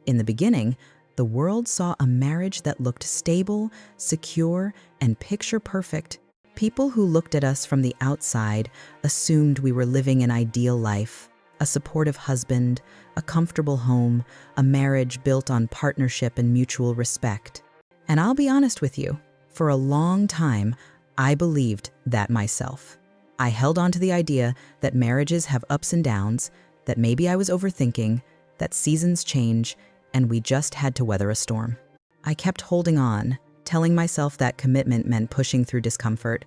In the beginning, the world saw a marriage that looked stable, secure, and picture-perfect. People who looked at us from the outside assumed we were living an ideal life, a supportive husband, a comfortable home, a marriage built on partnership and mutual respect. And I'll be honest with you, for a long time, I believed that myself. I held on to the idea that marriages have ups and downs, that maybe I was overthinking, that seasons change, and we just had to weather a storm. I kept holding on, telling myself that commitment meant pushing through discomfort.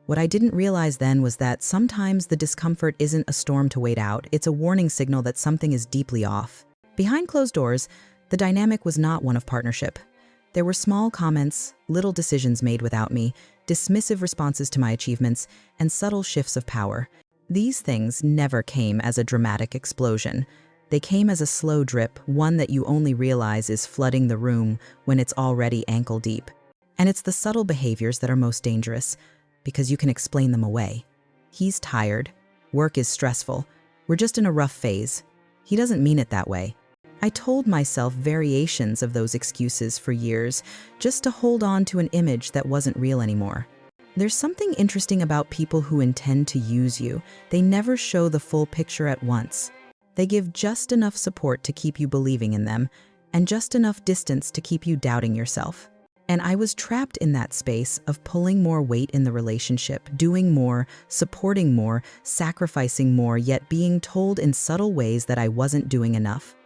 What I didn't realize then was that sometimes the discomfort isn't a storm to wait out, it's a warning signal that something is deeply off. Behind closed doors, the dynamic was not one of partnership. There were small comments, little decisions made without me, dismissive responses to my achievements, and subtle shifts of power. These things never came as a dramatic explosion. They came as a slow drip, one that you only realize is flooding the room when it's already ankle deep. And it's the subtle behaviors that are most dangerous, because you can explain them away. He's tired. Work is stressful. We're just in a rough phase. He doesn't mean it that way. I told myself variations of those excuses for years, just to hold on to an image that wasn't real anymore. There's something interesting about people who intend to use you. They never show the full picture at once. They give just enough support to keep you believing in them, and just enough distance to keep you doubting yourself. And I was trapped in that space of pulling more weight in the relationship, doing more, supporting more, sacrificing more, yet being told in subtle ways that I wasn't doing enough.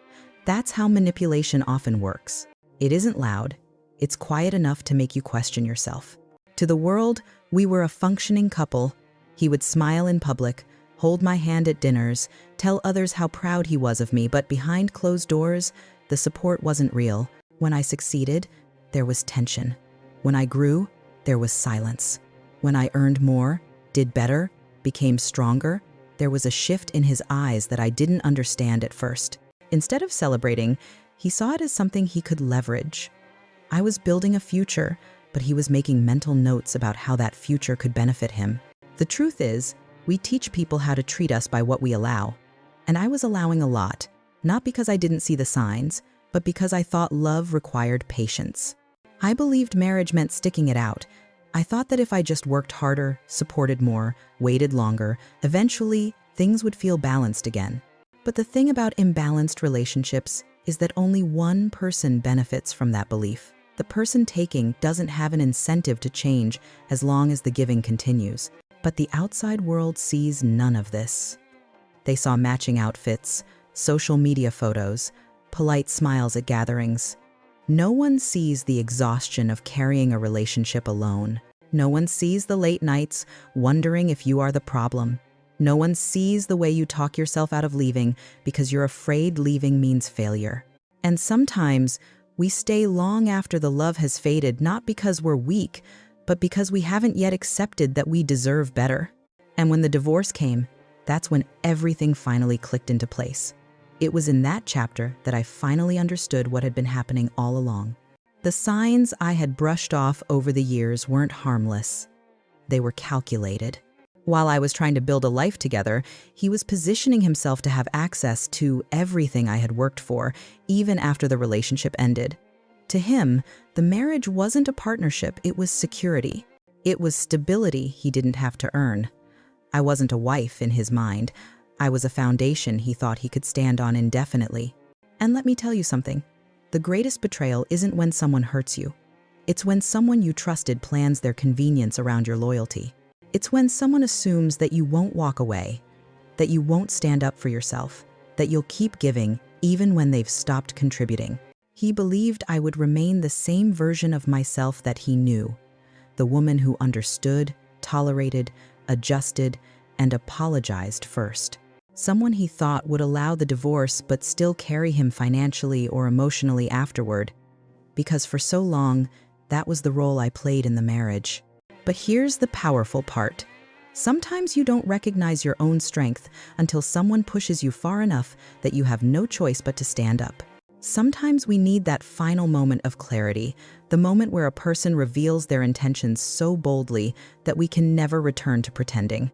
That's how manipulation often works. It isn't loud. It's quiet enough to make you question yourself. To the world, we were a functioning couple. He would smile in public, hold my hand at dinners, tell others how proud he was of me, but behind closed doors, the support wasn't real. When I succeeded, there was tension. When I grew, there was silence. When I earned more, did better, became stronger, there was a shift in his eyes that I didn't understand at first. Instead of celebrating, he saw it as something he could leverage. I was building a future, but he was making mental notes about how that future could benefit him. The truth is, we teach people how to treat us by what we allow. And I was allowing a lot, not because I didn't see the signs, but because I thought love required patience. I believed marriage meant sticking it out. I thought that if I just worked harder, supported more, waited longer, eventually things would feel balanced again. But the thing about imbalanced relationships is that only one person benefits from that belief. The person taking doesn't have an incentive to change as long as the giving continues. But the outside world sees none of this. They saw matching outfits, social media photos, polite smiles at gatherings. No one sees the exhaustion of carrying a relationship alone. No one sees the late nights wondering if you are the problem. No one sees the way you talk yourself out of leaving because you're afraid leaving means failure. And sometimes we stay long after the love has faded, not because we're weak, but because we haven't yet accepted that we deserve better. And when the divorce came, that's when everything finally clicked into place. It was in that chapter that I finally understood what had been happening all along. The signs I had brushed off over the years weren't harmless. They were calculated. While I was trying to build a life together, he was positioning himself to have access to everything I had worked for, even after the relationship ended. To him, the marriage wasn't a partnership, it was security. It was stability he didn't have to earn. I wasn't a wife in his mind. I was a foundation he thought he could stand on indefinitely. And let me tell you something. The greatest betrayal isn't when someone hurts you. It's when someone you trusted plans their convenience around your loyalty. It's when someone assumes that you won't walk away, that you won't stand up for yourself, that you'll keep giving even when they've stopped contributing. He believed I would remain the same version of myself that he knew, the woman who understood, tolerated, adjusted, and apologized first. Someone he thought would allow the divorce but still carry him financially or emotionally afterward, because for so long, that was the role I played in the marriage. But here's the powerful part. Sometimes you don't recognize your own strength until someone pushes you far enough that you have no choice but to stand up. Sometimes we need that final moment of clarity, the moment where a person reveals their intentions so boldly that we can never return to pretending.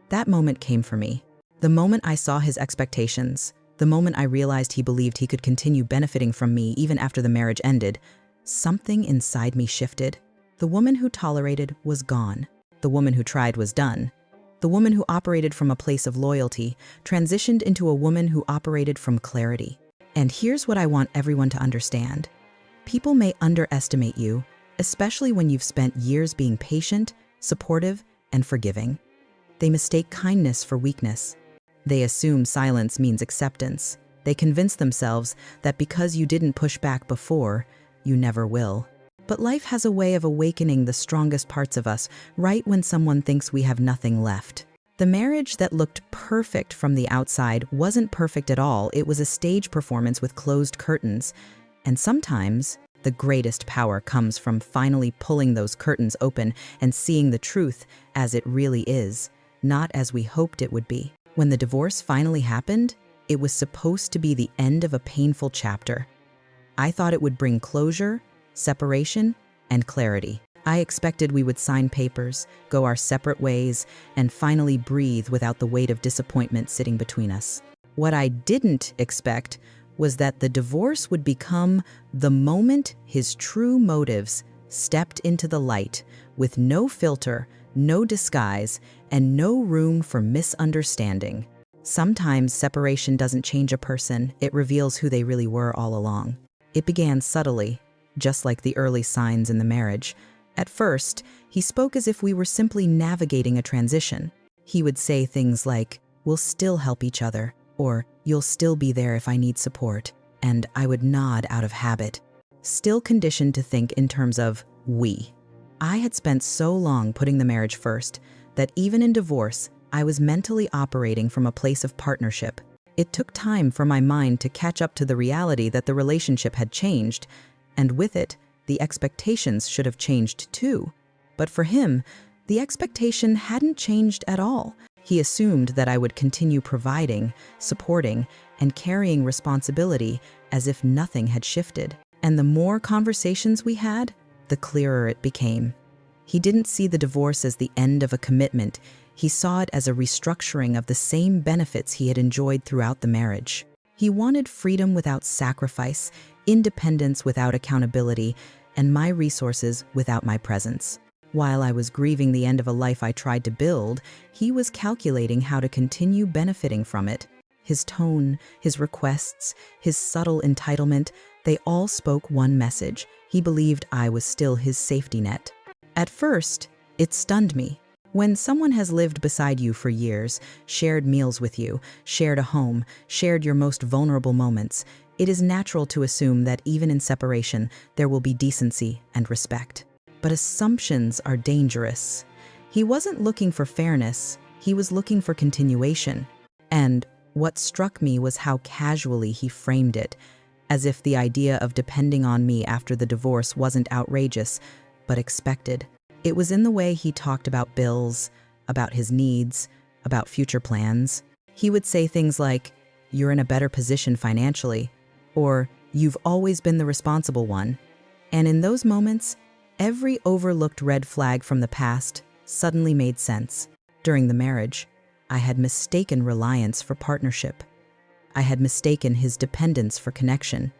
That moment came for me. The moment I saw his expectations, The moment I realized he believed he could continue benefiting from me even after the marriage ended, something inside me shifted. The woman who tolerated was gone. The woman who tried was done. The woman who operated from a place of loyalty transitioned into a woman who operated from clarity. And here's what I want everyone to understand. People may underestimate you, especially when you've spent years being patient, supportive, and forgiving. They mistake kindness for weakness. They assume silence means acceptance. They convince themselves that because you didn't push back before, you never will. But life has a way of awakening the strongest parts of us right when someone thinks we have nothing left. The marriage that looked perfect from the outside wasn't perfect at all. It was a stage performance with closed curtains. And sometimes, the greatest power comes from finally pulling those curtains open and seeing the truth as it really is, not as we hoped it would be. When the divorce finally happened, it was supposed to be the end of a painful chapter. I thought it would bring closure, separation, and clarity. I expected we would sign papers, go our separate ways, and finally breathe without the weight of disappointment sitting between us. What I didn't expect was that the divorce would become the moment his true motives stepped into the light, with no filter, no disguise, and no room for misunderstanding. Sometimes separation doesn't change a person, it reveals who they really were all along. It began subtly, just like the early signs in the marriage. At first, he spoke as if we were simply navigating a transition. He would say things like, "We'll still help each other," or "You'll still be there if I need support," and I would nod out of habit, still conditioned to think in terms of we. I had spent so long putting the marriage first that even in divorce, I was mentally operating from a place of partnership. It took time for my mind to catch up to the reality that the relationship had changed, and with it, the expectations should have changed too. But for him, the expectation hadn't changed at all. He assumed that I would continue providing, supporting, and carrying responsibility as if nothing had shifted. And the more conversations we had, the clearer it became. He didn't see the divorce as the end of a commitment. He saw it as a restructuring of the same benefits he had enjoyed throughout the marriage. He wanted freedom without sacrifice, independence without accountability, and my resources without my presence. While I was grieving the end of a life I tried to build, he was calculating how to continue benefiting from it. His tone, his requests, his subtle entitlement, they all spoke one message. He believed I was still his safety net. At first, it stunned me. When someone has lived beside you for years, shared meals with you, shared a home, shared your most vulnerable moments, it is natural to assume that even in separation, there will be decency and respect. But assumptions are dangerous. He wasn't looking for fairness, he was looking for continuation. And what struck me was how casually he framed it, as if the idea of depending on me after the divorce wasn't outrageous, but expected. It was in the way he talked about bills, about his needs, about future plans. He would say things like, "You're in a better position financially," or "You've always been the responsible one." And in those moments, every overlooked red flag from the past suddenly made sense. During the marriage, I had mistaken reliance for partnership. I had mistaken his dependence for connection.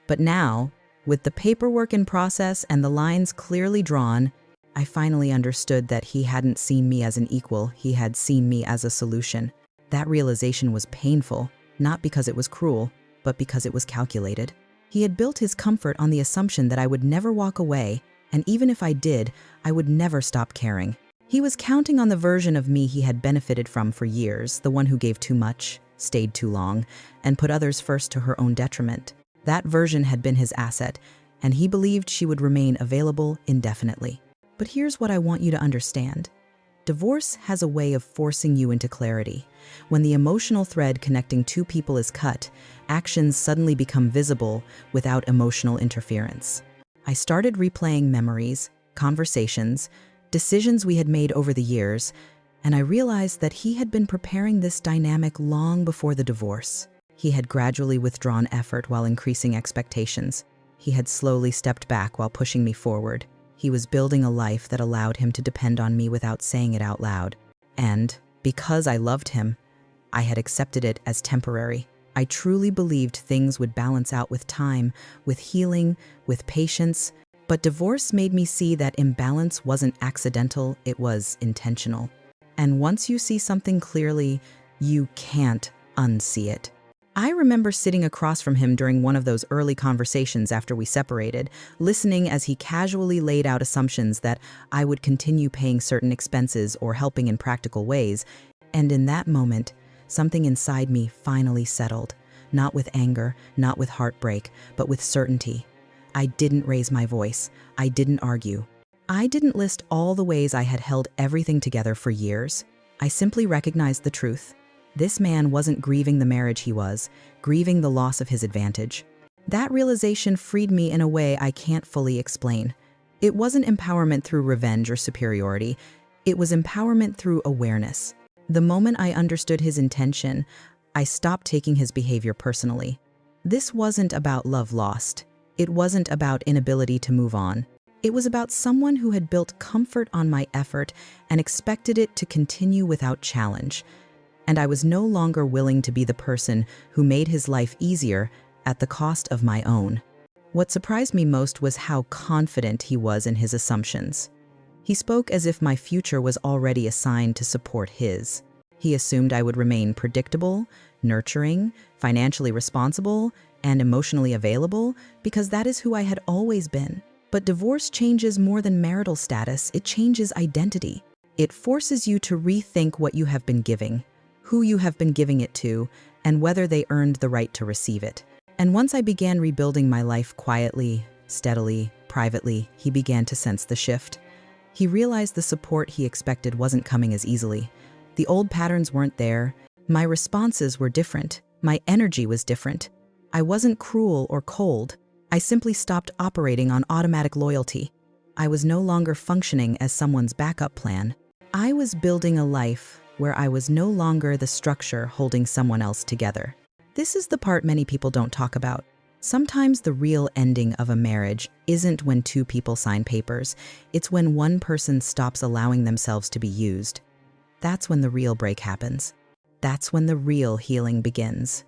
But now, with the paperwork in process and the lines clearly drawn, I finally understood that he hadn't seen me as an equal, he had seen me as a solution. That realization was painful, not because it was cruel, but because it was calculated. He had built his comfort on the assumption that I would never walk away, and even if I did, I would never stop caring. He was counting on the version of me he had benefited from for years, the one who gave too much, stayed too long, and put others first to her own detriment. That version had been his asset, and he believed she would remain available indefinitely. But here's what I want you to understand. Divorce has a way of forcing you into clarity. When the emotional thread connecting two people is cut, actions suddenly become visible without emotional interference. I started replaying memories, conversations, decisions we had made over the years, and I realized that he had been preparing this dynamic long before the divorce. He had gradually withdrawn effort while increasing expectations. He had slowly stepped back while pushing me forward. He was building a life that allowed him to depend on me without saying it out loud. And because I loved him, I had accepted it as temporary. I truly believed things would balance out with time, with healing, with patience. But divorce made me see that imbalance wasn't accidental, it was intentional. And once you see something clearly, you can't unsee it. I remember sitting across from him during one of those early conversations after we separated, listening as he casually laid out assumptions that I would continue paying certain expenses or helping in practical ways. And in that moment, something inside me finally settled, not with anger, not with heartbreak, but with certainty. I didn't raise my voice. I didn't argue. I didn't list all the ways I had held everything together for years. I simply recognized the truth. This man wasn't grieving the marriage he was, grieving the loss of his advantage. That realization freed me in a way I can't fully explain. It wasn't empowerment through revenge or superiority. It was empowerment through awareness. The moment I understood his intention, I stopped taking his behavior personally. This wasn't about love lost. It wasn't about inability to move on. It was about someone who had built comfort on my effort and expected it to continue without challenge. And I was no longer willing to be the person who made his life easier at the cost of my own. What surprised me most was how confident he was in his assumptions. He spoke as if my future was already assigned to support his. He assumed I would remain predictable, nurturing, financially responsible, and emotionally available because that is who I had always been. But divorce changes more than marital status, it changes identity. It forces you to rethink what you have been giving, who you have been giving it to, and whether they earned the right to receive it. And once I began rebuilding my life quietly, steadily, privately, he began to sense the shift. He realized the support he expected wasn't coming as easily. The old patterns weren't there. My responses were different. My energy was different. I wasn't cruel or cold. I simply stopped operating on automatic loyalty. I was no longer functioning as someone's backup plan. I was building a life where I was no longer the structure holding someone else together. This is the part many people don't talk about. Sometimes the real ending of a marriage isn't when two people sign papers. It's when one person stops allowing themselves to be used. That's when the real break happens. That's when the real healing begins.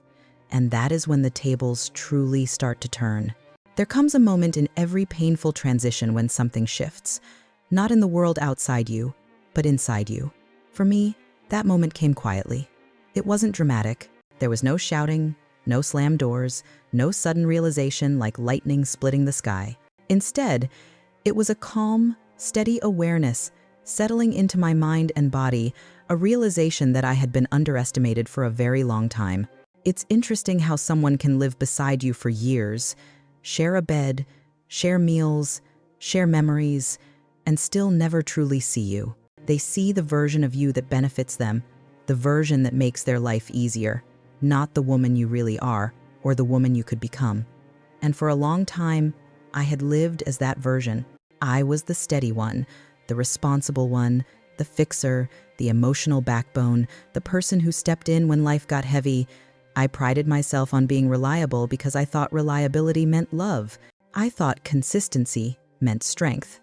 And that is when the tables truly start to turn. There comes a moment in every painful transition when something shifts, not in the world outside you, but inside you. For me, that moment came quietly. It wasn't dramatic. There was no shouting, no slammed doors, no sudden realization like lightning splitting the sky. Instead, it was a calm, steady awareness settling into my mind and body, a realization that I had been underestimated for a very long time. It's interesting how someone can live beside you for years, share a bed, share meals, share memories, and still never truly see you. They see the version of you that benefits them, the version that makes their life easier, not the woman you really are or the woman you could become. And for a long time, I had lived as that version. I was the steady one, the responsible one, the fixer, the emotional backbone, the person who stepped in when life got heavy. I prided myself on being reliable because I thought reliability meant love. I thought consistency meant strength.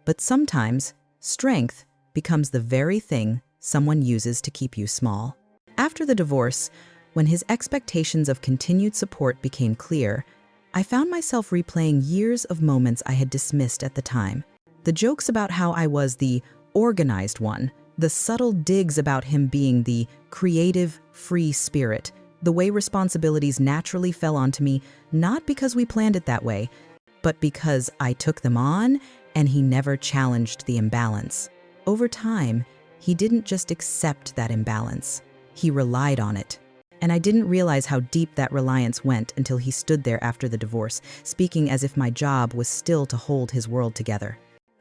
But sometimes, strength becomes the very thing someone uses to keep you small. After the divorce, when his expectations of continued support became clear, I found myself replaying years of moments I had dismissed at the time. The jokes about how I was the organized one, the subtle digs about him being the creative, free spirit, the way responsibilities naturally fell onto me, not because we planned it that way, but because I took them on and he never challenged the imbalance. Over time, he didn't just accept that imbalance, he relied on it. And I didn't realize how deep that reliance went until he stood there after the divorce, speaking as if my job was still to hold his world together.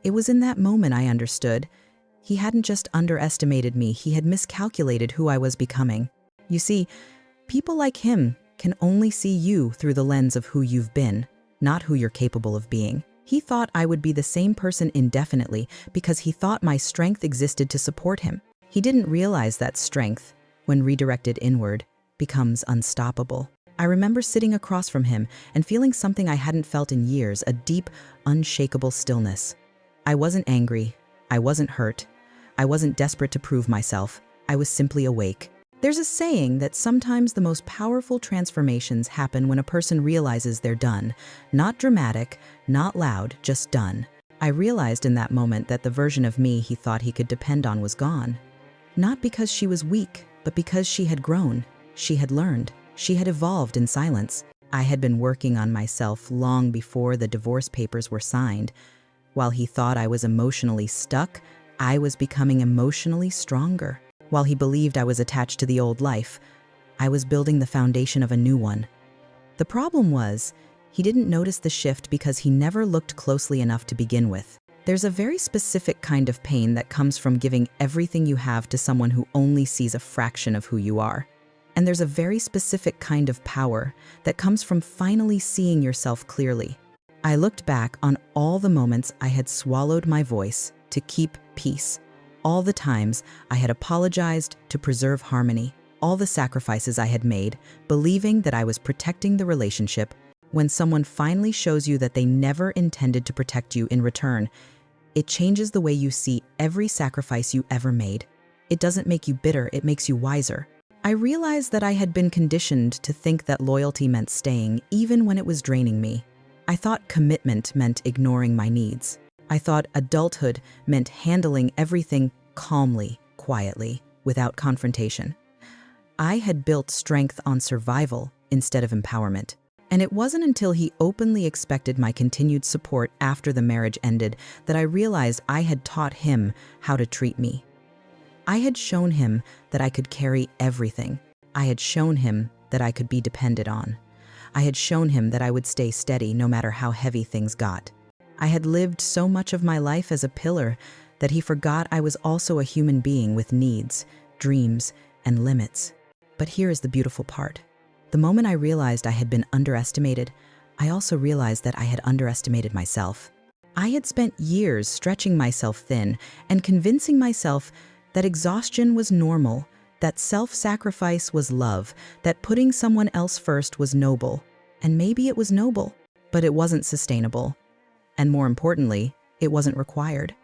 It was in that moment I understood. He hadn't just underestimated me, he had miscalculated who I was becoming. You see, people like him can only see you through the lens of who you've been, not who you're capable of being. He thought I would be the same person indefinitely because he thought my strength existed to support him. He didn't realize that strength, when redirected inward, becomes unstoppable. I remember sitting across from him and feeling something I hadn't felt in years, a deep, unshakable stillness. I wasn't angry. I wasn't hurt. I wasn't desperate to prove myself. I was simply awake. There's a saying that sometimes the most powerful transformations happen when a person realizes they're done. Not dramatic, not loud, just done. I realized in that moment that the version of me he thought he could depend on was gone. Not because she was weak, but because she had grown. She had learned. She had evolved in silence. I had been working on myself long before the divorce papers were signed. While he thought I was emotionally stuck, I was becoming emotionally stronger. While he believed I was attached to the old life, I was building the foundation of a new one. The problem was, he didn't notice the shift because he never looked closely enough to begin with. There's a very specific kind of pain that comes from giving everything you have to someone who only sees a fraction of who you are. And there's a very specific kind of power that comes from finally seeing yourself clearly. I looked back on all the moments I had swallowed my voice to keep peace. All the times I had apologized to preserve harmony, all the sacrifices I had made, believing that I was protecting the relationship. When someone finally shows you that they never intended to protect you in return, it changes the way you see every sacrifice you ever made. It doesn't make you bitter, it makes you wiser. I realized that I had been conditioned to think that loyalty meant staying, even when it was draining me. I thought commitment meant ignoring my needs. I thought adulthood meant handling everything calmly, quietly, without confrontation. I had built strength on survival instead of empowerment. And it wasn't until he openly expected my continued support after the marriage ended that I realized I had taught him how to treat me. I had shown him that I could carry everything. I had shown him that I could be depended on. I had shown him that I would stay steady no matter how heavy things got. I had lived so much of my life as a pillar that he forgot I was also a human being with needs, dreams, and limits. But here is the beautiful part. The moment I realized I had been underestimated, I also realized that I had underestimated myself. I had spent years stretching myself thin and convincing myself that exhaustion was normal, that self-sacrifice was love, that putting someone else first was noble. And maybe it was noble, but it wasn't sustainable. And more importantly, it wasn't required.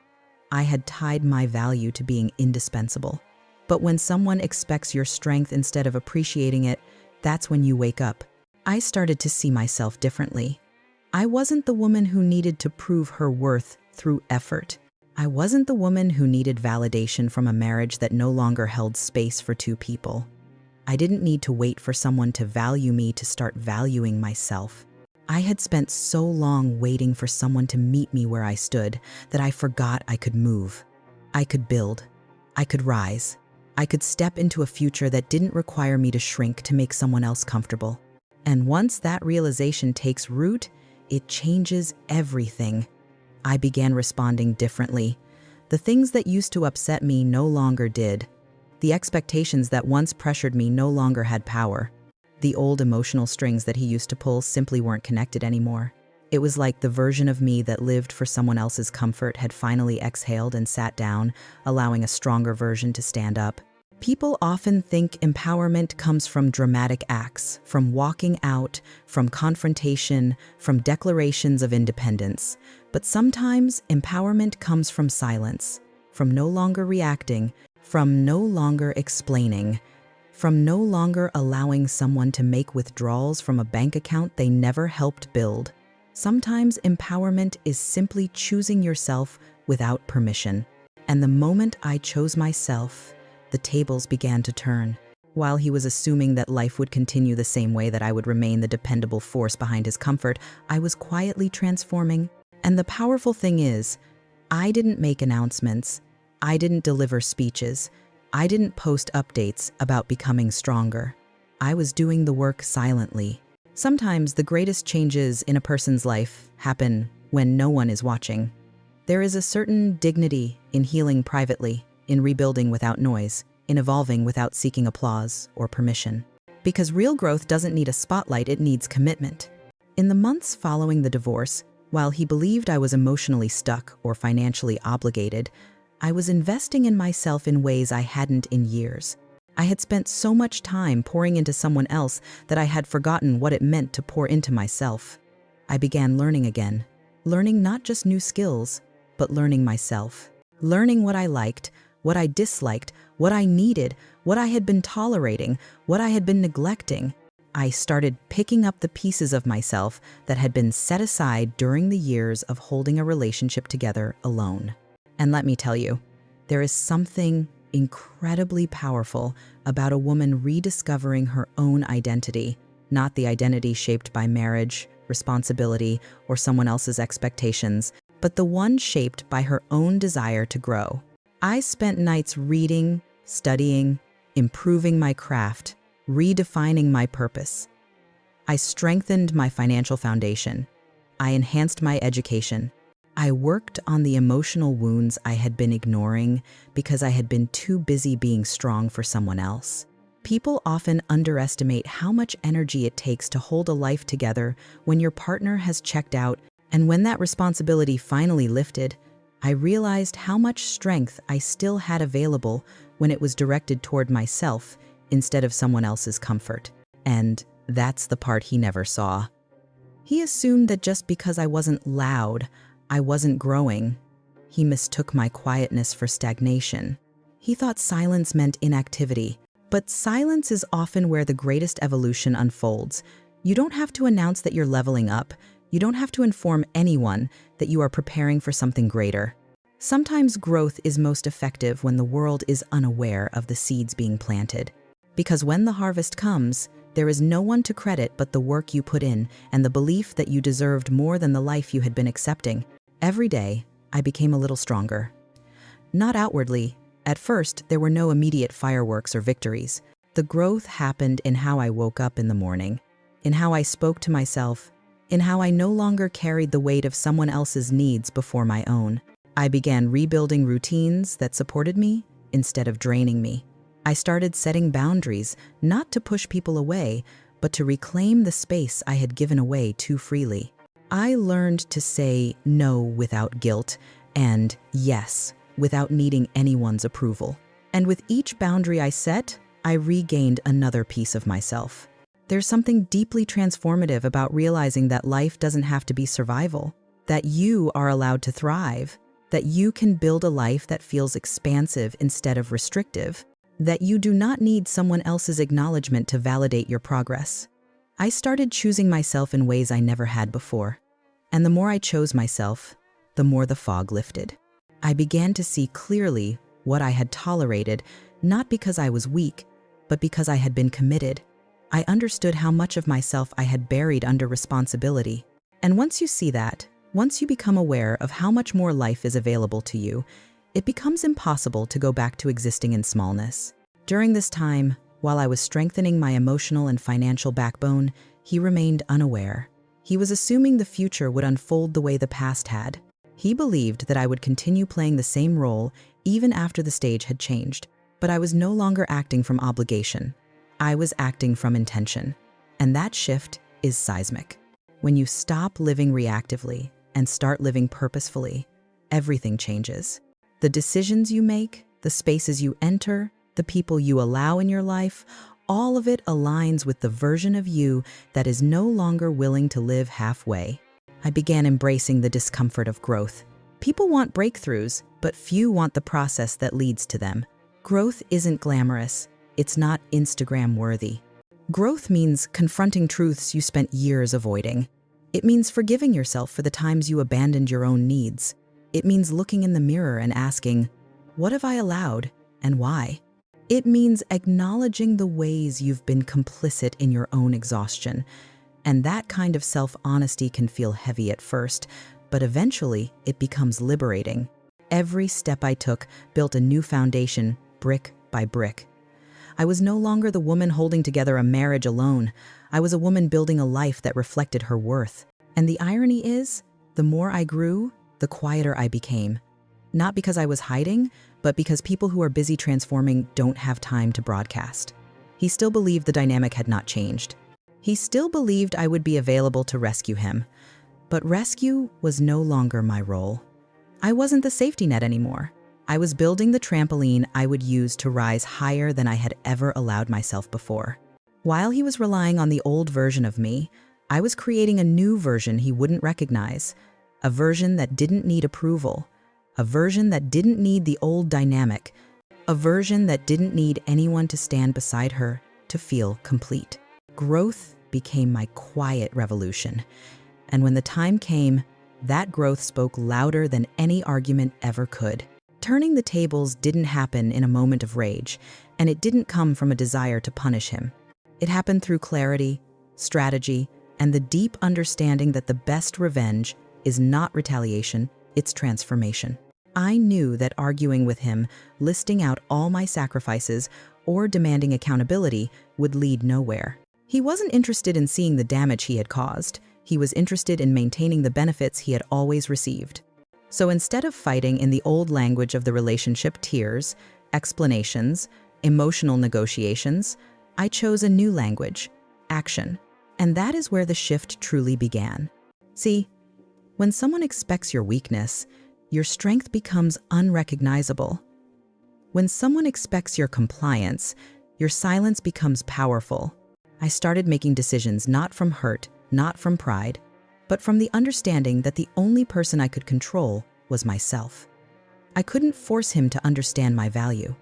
I had tied my value to being indispensable. But when someone expects your strength instead of appreciating it, that's when you wake up. I started to see myself differently. I wasn't the woman who needed to prove her worth through effort. I wasn't the woman who needed validation from a marriage that no longer held space for two people. I didn't need to wait for someone to value me to start valuing myself. I had spent so long waiting for someone to meet me where I stood that I forgot I could move. I could build. I could rise. I could step into a future that didn't require me to shrink to make someone else comfortable. And once that realization takes root, it changes everything. I began responding differently. The things that used to upset me no longer did. The expectations that once pressured me no longer had power. The old emotional strings that he used to pull simply weren't connected anymore. It was like the version of me that lived for someone else's comfort had finally exhaled and sat down, allowing a stronger version to stand up. People often think empowerment comes from dramatic acts, from walking out, from confrontation, from declarations of independence. But sometimes empowerment comes from silence, from no longer reacting, from no longer explaining, from no longer allowing someone to make withdrawals from a bank account they never helped build. Sometimes empowerment is simply choosing yourself without permission. And the moment I chose myself, the tables began to turn. While he was assuming that life would continue the same way, that I would remain the dependable force behind his comfort, I was quietly transforming. And the powerful thing is, I didn't make announcements. I didn't deliver speeches. I didn't post updates about becoming stronger. I was doing the work silently. Sometimes the greatest changes in a person's life happen when no one is watching. There is a certain dignity in healing privately, in rebuilding without noise, in evolving without seeking applause or permission. Because real growth doesn't need a spotlight, it needs commitment. In the months following the divorce, while he believed I was emotionally stuck or financially obligated, I was investing in myself in ways I hadn't in years. I had spent so much time pouring into someone else that I had forgotten what it meant to pour into myself. I began learning again, learning not just new skills, but learning myself. Learning what I liked, what I disliked, what I needed, what I had been tolerating, what I had been neglecting. I started picking up the pieces of myself that had been set aside during the years of holding a relationship together alone. And let me tell you, there is something incredibly powerful about a woman rediscovering her own identity, not the identity shaped by marriage, responsibility, or someone else's expectations, but the one shaped by her own desire to grow. I spent nights reading, studying, improving my craft, redefining my purpose. I strengthened my financial foundation. I enhanced my education. I worked on the emotional wounds I had been ignoring because I had been too busy being strong for someone else. People often underestimate how much energy it takes to hold a life together when your partner has checked out, and when that responsibility finally lifted, I realized how much strength I still had available when it was directed toward myself instead of someone else's comfort. And that's the part he never saw. He assumed that just because I wasn't loud, I wasn't growing. He mistook my quietness for stagnation. He thought silence meant inactivity, but silence is often where the greatest evolution unfolds. You don't have to announce that you're leveling up. You don't have to inform anyone that you are preparing for something greater. Sometimes growth is most effective when the world is unaware of the seeds being planted. Because when the harvest comes, there is no one to credit but the work you put in and the belief that you deserved more than the life you had been accepting. Every day, I became a little stronger. Not outwardly. At first, there were no immediate fireworks or victories. The growth happened in how I woke up in the morning, in how I spoke to myself, in how I no longer carried the weight of someone else's needs before my own. I began rebuilding routines that supported me instead of draining me. I started setting boundaries, not to push people away, but to reclaim the space I had given away too freely. I learned to say no without guilt and yes without needing anyone's approval. And with each boundary I set, I regained another piece of myself. There's something deeply transformative about realizing that life doesn't have to be survival, that you are allowed to thrive, that you can build a life that feels expansive instead of restrictive, that you do not need someone else's acknowledgement to validate your progress. I started choosing myself in ways I never had before. And the more I chose myself, the more the fog lifted. I began to see clearly what I had tolerated, not because I was weak, but because I had been committed. I understood how much of myself I had buried under responsibility. And once you see that, once you become aware of how much more life is available to you, it becomes impossible to go back to existing in smallness. During this time, while I was strengthening my emotional and financial backbone, he remained unaware. He was assuming the future would unfold the way the past had. He believed that I would continue playing the same role even after the stage had changed. But I was no longer acting from obligation. I was acting from intention. And that shift is seismic. When you stop living reactively and start living purposefully, everything changes. The decisions you make, the spaces you enter, the people you allow in your life, all of it aligns with the version of you that is no longer willing to live halfway. I began embracing the discomfort of growth. People want breakthroughs, but few want the process that leads to them. Growth isn't glamorous. It's not Instagram-worthy. Growth means confronting truths you spent years avoiding. It means forgiving yourself for the times you abandoned your own needs. It means looking in the mirror and asking, what have I allowed and why? It means acknowledging the ways you've been complicit in your own exhaustion. And that kind of self-honesty can feel heavy at first, but eventually it becomes liberating. Every step I took built a new foundation, brick by brick. I was no longer the woman holding together a marriage alone. I was a woman building a life that reflected her worth. And the irony is, the more I grew, the quieter I became. Not because I was hiding, but because people who are busy transforming don't have time to broadcast. He still believed the dynamic had not changed. He still believed I would be available to rescue him. But rescue was no longer my role. I wasn't the safety net anymore. I was building the trampoline I would use to rise higher than I had ever allowed myself before. While he was relying on the old version of me, I was creating a new version he wouldn't recognize, a version that didn't need approval, a version that didn't need the old dynamic, a version that didn't need anyone to stand beside her to feel complete. Growth became my quiet revolution, and when the time came, that growth spoke louder than any argument ever could. Turning the tables didn't happen in a moment of rage, and it didn't come from a desire to punish him. It happened through clarity, strategy, and the deep understanding that the best revenge is not retaliation, it's transformation. I knew that arguing with him, listing out all my sacrifices, or demanding accountability would lead nowhere. He wasn't interested in seeing the damage he had caused. He was interested in maintaining the benefits he had always received. So instead of fighting in the old language of the relationship, tears, explanations, emotional negotiations, I chose a new language, action. And that is where the shift truly began. See, when someone expects your weakness, your strength becomes unrecognizable. When someone expects your compliance, your silence becomes powerful. I started making decisions not from hurt, not from pride, but from the understanding that the only person I could control was myself. I couldn't force him to understand my value.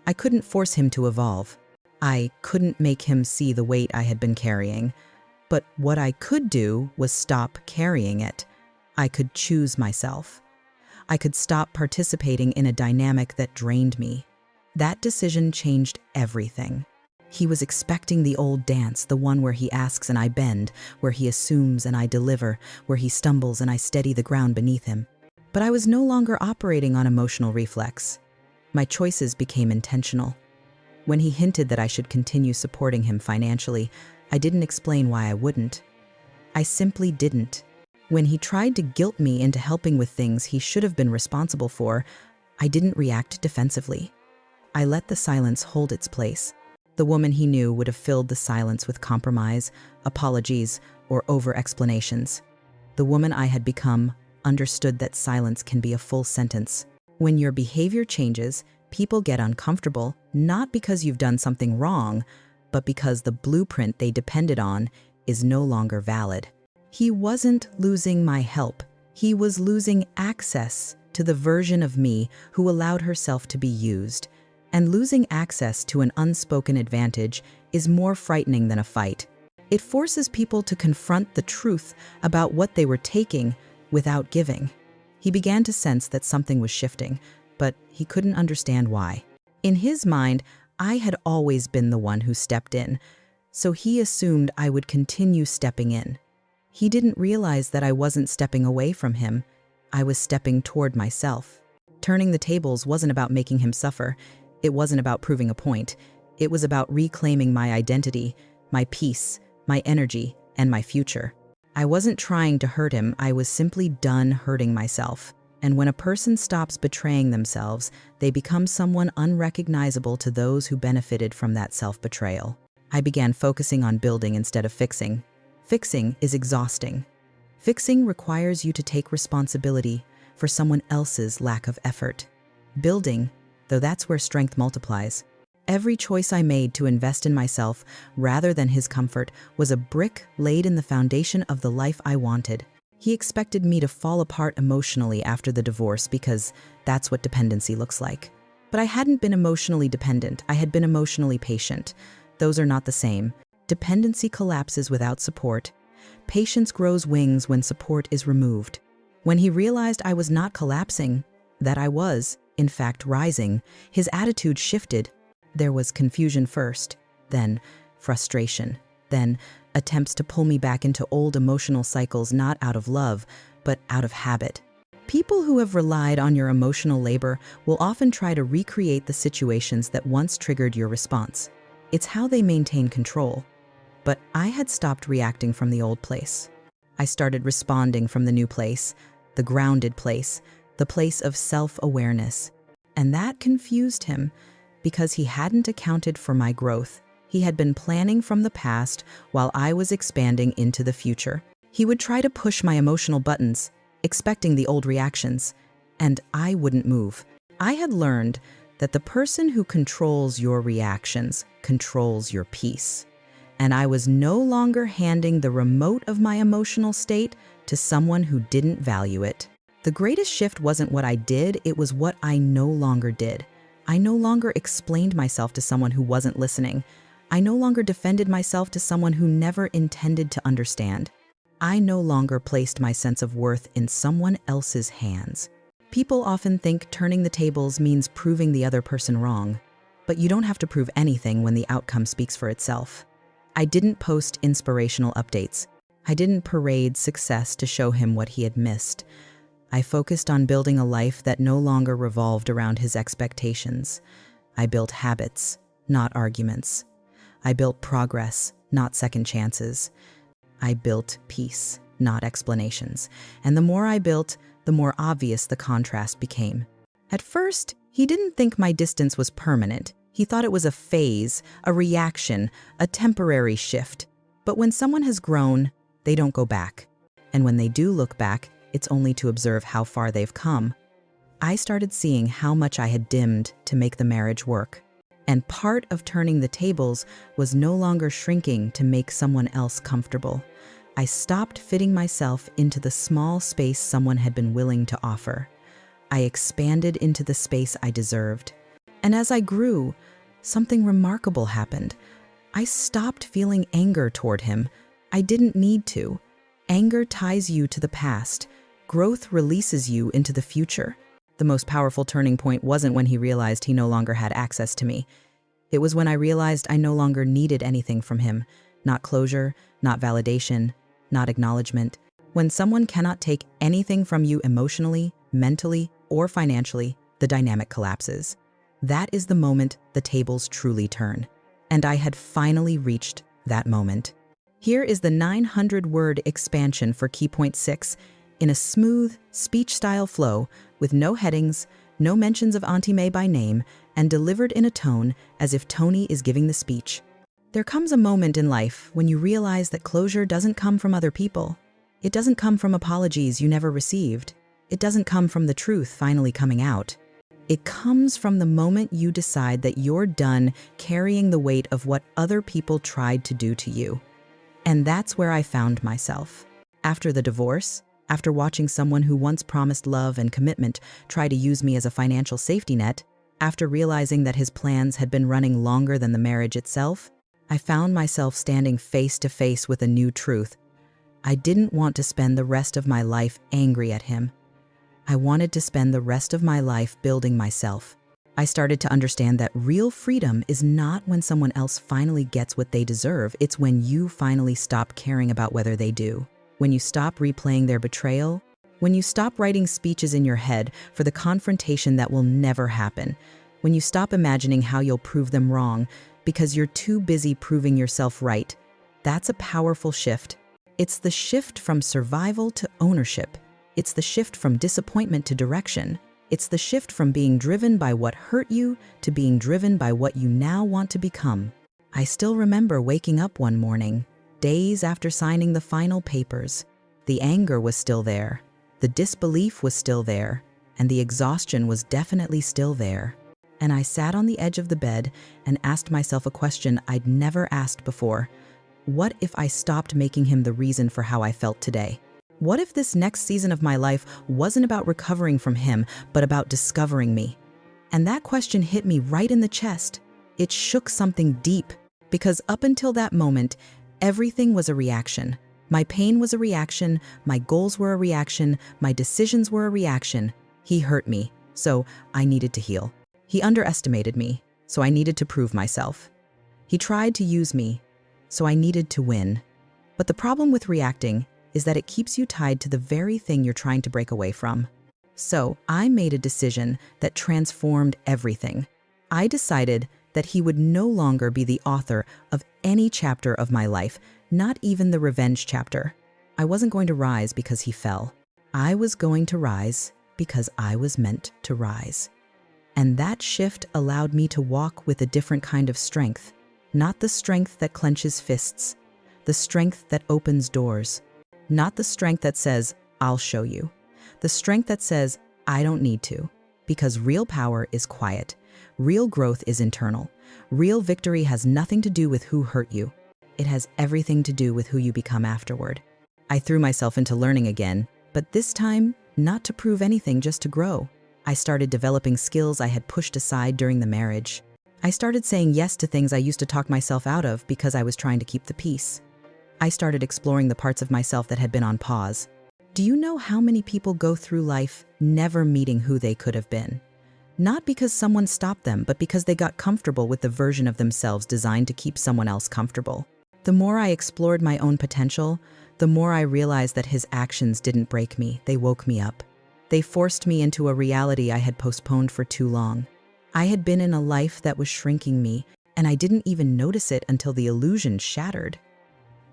I couldn't force him to evolve. I couldn't make him see the weight I had been carrying. But what I could do was stop carrying it. I could choose myself. I could stop participating in a dynamic that drained me. That decision changed everything. He was expecting the old dance, the one where he asks and I bend, where he assumes and I deliver, where he stumbles and I steady the ground beneath him. But I was no longer operating on emotional reflex. My choices became intentional. When he hinted that I should continue supporting him financially, I didn't explain why I wouldn't. I simply didn't. When he tried to guilt me into helping with things he should have been responsible for, I didn't react defensively. I let the silence hold its place. The woman he knew would have filled the silence with compromise, apologies, or over-explanations. The woman I had become understood that silence can be a full sentence. When your behavior changes, people get uncomfortable, not because you've done something wrong, but because the blueprint they depended on is no longer valid. He wasn't losing my help. He was losing access to the version of me who allowed herself to be used. And losing access to an unspoken advantage is more frightening than a fight. It forces people to confront the truth about what they were taking without giving. He began to sense that something was shifting, but he couldn't understand why. In his mind, I had always been the one who stepped in, so he assumed I would continue stepping in. He didn't realize that I wasn't stepping away from him. I was stepping toward myself. Turning the tables wasn't about making him suffer. It wasn't about proving a point. It was about reclaiming my identity, my peace, my energy, and my future. I wasn't trying to hurt him. I was simply done hurting myself. And when a person stops betraying themselves, they become someone unrecognizable to those who benefited from that self-betrayal. I began focusing on building instead of fixing. Fixing is exhausting. Fixing requires you to take responsibility for someone else's lack of effort. Building, though, that's where strength multiplies. Every choice I made to invest in myself rather than his comfort was a brick laid in the foundation of the life I wanted. He expected me to fall apart emotionally after the divorce because that's what dependency looks like. But I hadn't been emotionally dependent. I had been emotionally patient. Those are not the same. Dependency collapses without support. Patience grows wings when support is removed. When he realized I was not collapsing, that I was, in fact, rising, his attitude shifted. There was confusion first, then frustration, then attempts to pull me back into old emotional cycles, not out of love, but out of habit. People who have relied on your emotional labor will often try to recreate the situations that once triggered your response. It's how they maintain control. But I had stopped reacting from the old place. I started responding from the new place, the grounded place, the place of self-awareness. And that confused him because he hadn't accounted for my growth. He had been planning from the past while I was expanding into the future. He would try to push my emotional buttons, expecting the old reactions, and I wouldn't move. I had learned that the person who controls your reactions controls your peace. And I was no longer handing the remote of my emotional state to someone who didn't value it. The greatest shift wasn't what I did, it was what I no longer did. I no longer explained myself to someone who wasn't listening. I no longer defended myself to someone who never intended to understand. I no longer placed my sense of worth in someone else's hands. People often think turning the tables means proving the other person wrong, but you don't have to prove anything when the outcome speaks for itself. I didn't post inspirational updates. I didn't parade success to show him what he had missed. I focused on building a life that no longer revolved around his expectations. I built habits, not arguments. I built progress, not second chances. I built peace, not explanations. And the more I built, the more obvious the contrast became. At first, he didn't think my distance was permanent. He thought it was a phase, a reaction, a temporary shift. But when someone has grown, they don't go back. And when they do look back, it's only to observe how far they've come. I started seeing how much I had dimmed to make the marriage work. And part of turning the tables was no longer shrinking to make someone else comfortable. I stopped fitting myself into the small space someone had been willing to offer. I expanded into the space I deserved. And as I grew, something remarkable happened. I stopped feeling anger toward him. I didn't need to. Anger ties you to the past. Growth releases you into the future. The most powerful turning point wasn't when he realized he no longer had access to me. It was when I realized I no longer needed anything from him. Not closure, not validation, not acknowledgement. When someone cannot take anything from you emotionally, mentally, or financially, the dynamic collapses. That is the moment the tables truly turn. And I had finally reached that moment. Here is the 900-word expansion for Key Point 6 in a smooth, speech-style flow with no headings, no mentions of Auntie Mae by name, and delivered in a tone as if Tony is giving the speech. There comes a moment in life when you realize that closure doesn't come from other people. It doesn't come from apologies you never received. It doesn't come from the truth finally coming out. It comes from the moment you decide that you're done carrying the weight of what other people tried to do to you. And that's where I found myself. After the divorce, after watching someone who once promised love and commitment try to use me as a financial safety net, after realizing that his plans had been running longer than the marriage itself, I found myself standing face to face with a new truth. I didn't want to spend the rest of my life angry at him. I wanted to spend the rest of my life building myself. I started to understand that real freedom is not when someone else finally gets what they deserve. It's when you finally stop caring about whether they do. When you stop replaying their betrayal, when you stop writing speeches in your head for the confrontation that will never happen, when you stop imagining how you'll prove them wrong because you're too busy proving yourself right, that's a powerful shift. It's the shift from survival to ownership. It's the shift from disappointment to direction. It's the shift from being driven by what hurt you to being driven by what you now want to become. I still remember waking up one morning, days after signing the final papers. The anger was still there, the disbelief was still there, and the exhaustion was definitely still there. And I sat on the edge of the bed and asked myself a question I'd never asked before. What if I stopped making him the reason for how I felt today? What if this next season of my life wasn't about recovering from him, but about discovering me? And that question hit me right in the chest. It shook something deep, because up until that moment, everything was a reaction. My pain was a reaction, my goals were a reaction, my decisions were a reaction. He hurt me, so I needed to heal. He underestimated me, so I needed to prove myself. He tried to use me, so I needed to win. But the problem with reacting is that it keeps you tied to the very thing you're trying to break away from. So I made a decision that transformed everything. I decided that he would no longer be the author of any chapter of my life, not even the revenge chapter. I wasn't going to rise because he fell. I was going to rise because I was meant to rise. And that shift allowed me to walk with a different kind of strength, not the strength that clenches fists, the strength that opens doors, not the strength that says, I'll show you, the strength that says, I don't need to, because real power is quiet. Real growth is internal. Real victory has nothing to do with who hurt you. It has everything to do with who you become afterward. I threw myself into learning again, but this time, not to prove anything, just to grow. I started developing skills I had pushed aside during the marriage. I started saying yes to things I used to talk myself out of because I was trying to keep the peace. I started exploring the parts of myself that had been on pause. Do you know how many people go through life never meeting who they could have been? Not because someone stopped them, but because they got comfortable with the version of themselves designed to keep someone else comfortable. The more I explored my own potential, the more I realized that his actions didn't break me, they woke me up. They forced me into a reality I had postponed for too long. I had been in a life that was shrinking me, and I didn't even notice it until the illusion shattered.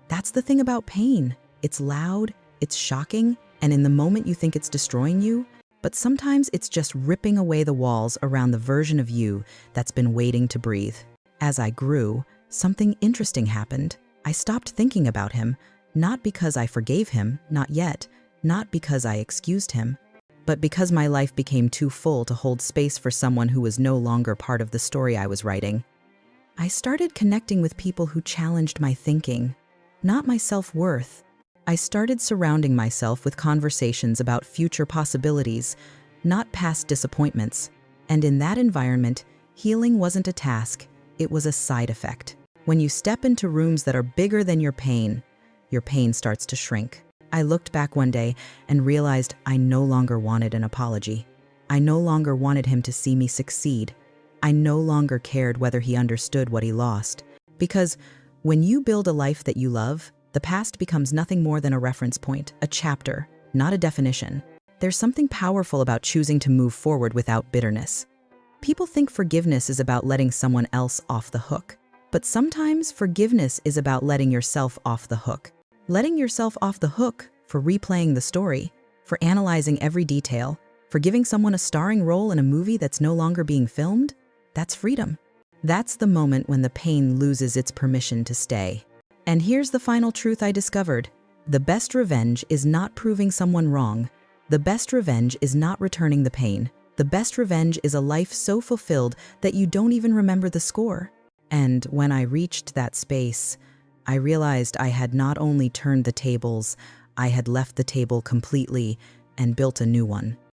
That's the thing about pain. It's loud, it's shocking, and in the moment you think it's destroying you, but sometimes it's just ripping away the walls around the version of you that's been waiting to breathe. As I grew, something interesting happened. I stopped thinking about him, not because I forgave him, not yet, not because I excused him, but because my life became too full to hold space for someone who was no longer part of the story I was writing. I started connecting with people who challenged my thinking, not my self-worth. I started surrounding myself with conversations about future possibilities, not past disappointments. And in that environment, healing wasn't a task, it was a side effect. When you step into rooms that are bigger than your pain starts to shrink. I looked back one day and realized I no longer wanted an apology. I no longer wanted him to see me succeed. I no longer cared whether he understood what he lost. Because when you build a life that you love, the past becomes nothing more than a reference point, a chapter, not a definition. There's something powerful about choosing to move forward without bitterness. People think forgiveness is about letting someone else off the hook. But sometimes forgiveness is about letting yourself off the hook. Letting yourself off the hook for replaying the story, for analyzing every detail, for giving someone a starring role in a movie that's no longer being filmed, that's freedom. That's the moment when the pain loses its permission to stay. And here's the final truth I discovered. The best revenge is not proving someone wrong. The best revenge is not returning the pain. The best revenge is a life so fulfilled that you don't even remember the score. And when I reached that space, I realized I had not only turned the tables, I had left the table completely and built a new one.